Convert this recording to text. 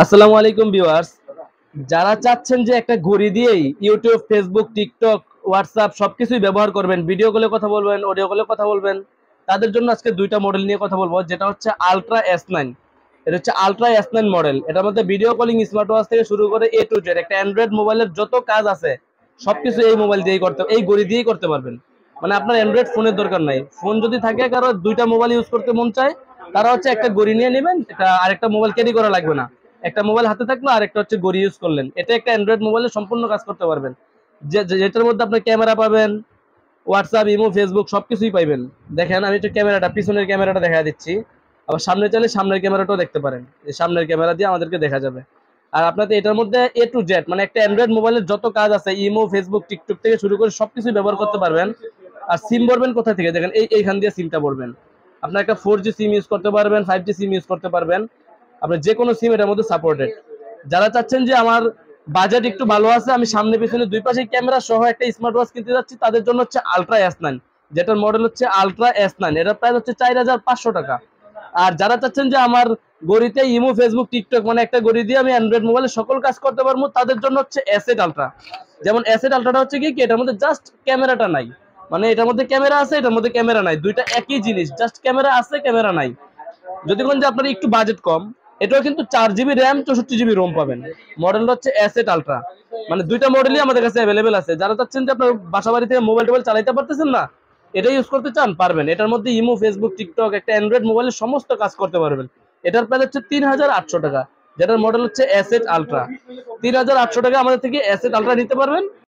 আসসালামু আলাইকুম ভিউয়ার্স, যারা চাচ্ছেন যে একটা ঘড়ি দিয়েই ইউটিউব, ফেসবুক, টিকটক, হোয়াটসঅ্যাপ সবকিছুই ব্যবহার করবেন, ভিডিও কলে কথা বলবেন, অডিও কলে কথা বলবেন, তাদের জন্য আজকে দুইটা মডেল নিয়ে কথা বলবো। যেটা হচ্ছে আলট্রা S9। এটা হচ্ছে আলট্রা S9 মডেল। এটার মধ্যে ভিডিও কলিং, স্মার্ট ওয়াচ থেকে শুরু করে A to Z একটা অ্যান্ড্রয়েড মোবাইলের যত কাজ আছে সবকিছু এই মোবাইল দিয়েই করতে, এই ঘড়ি দিয়েই করতে পারবেন। মানে আপনার অ্যান্ড্রয়েড ফোনের দরকার নাই। ফোন যদি থাকে কারো দুইটা মোবাইল ইউজ করতে মন চায়, তারা হচ্ছে একটা ঘড়ি নিয়ে নেবেন, এটা আরেকটা মোবাইল ক্যারি করা লাগবে না। একটা মোবাইল হাতে থাকলো, আরেকটা হচ্ছে ঘড়ি ইউজ করলেন, এটা একটা অ্যান্ড্রয়েড মোবাইলে সম্পূর্ণ কাজ করতে পারবেন। যেটার মধ্যে আপনার ক্যামেরা পাবেন, হোয়াটসঅ্যাপ, ইমো, ফেসবুক সবকিছুই পাইবেন। দেখেন আমি একটু ক্যামেরাটা, পিছনের ক্যামেরাটা দেখা দিচ্ছি। আবার সামনে চাইলে সামনের ক্যামেরাটাও দেখতে পারেন, এই সামনের ক্যামেরা দিয়ে আমাদেরকে দেখা যাবে। আর আপনাদের এটার মধ্যে A to Z মানে একটা অ্যান্ড্রয়েড মোবাইলের যত কাজ আছে, ইমো, ফেসবুক, টিকটক থেকে শুরু করে সবকিছুই ব্যবহার করতে পারবেন। আর সিম ভরবেন কোথা থেকে, দেখেন এইখান দিয়ে সিমটা ভরবেন। আপনার একটা 4G সিম ইউজ করতে পারবেন, 5G সিম ইউজ করতে পারবেন। আপনার যে কোনো সিম এটার মধ্যে সাপোর্টেড। যারা চাচ্ছেন যে আমার বাজেট একটু ভালো আছে, আমি সামনে পিছনে দুই পাশে ক্যামেরা সহ একটা স্মার্ট ওয়াচ কিনতে যাচ্ছি, তাদের জন্য হচ্ছে আলট্রা S9, যেটার মডেল হচ্ছে আলট্রা S9। এটার প্রাইস হচ্ছে 4500 টাকা। আর যারা চাচ্ছেন যে আমার গড়িতে ইমো, ফেসবুক, টিকটক মানে একটা গড়ি দিয়ে আমি অ্যান্ড্রয়েড মোবাইলে সকল কাজ করতে পারবো, তাদের জন্য হচ্ছে S8 আলট্রা। যেমন S8 আলট্রাটা হচ্ছে কি, এটার মধ্যে জাস্ট ক্যামেরাটা নাই। মানে এটার মধ্যে ক্যামেরা আছে, এটার মধ্যে ক্যামেরা নাই, দুইটা একই জিনিস, জাস্ট ক্যামেরা আছে, ক্যামেরা নাই। যদি কোন যে আপনার একটু বাজেট কম, এটাও কিন্তু 4GB র্যাম, 64GB রোম পাবেন। মডেলটা হচ্ছে S8 আলট্রা। মানে দুইটা মডেলই আমাদের কাছে অ্যাভেলেবেল আছে। যারা চাচ্ছেন যে আপনার বাসা বাড়ি থেকে মোবাইল টোবাইল চালাইতে পারতেছেন না, এটা ইউজ করতে চান, পারবেন। এটার মধ্যে ইমো, ফেসবুক, টিকটক একটা অ্যান্ড্রয়েড মোবাইলের সমস্ত কাজ করতে পারবেন। এটার প্রাইস হচ্ছে 3800 টাকা, যেটার মডেল হচ্ছে S8 আলট্রা। 3800 টাকা আমাদের থেকে S8 আলট্রা নিতে পারবেন।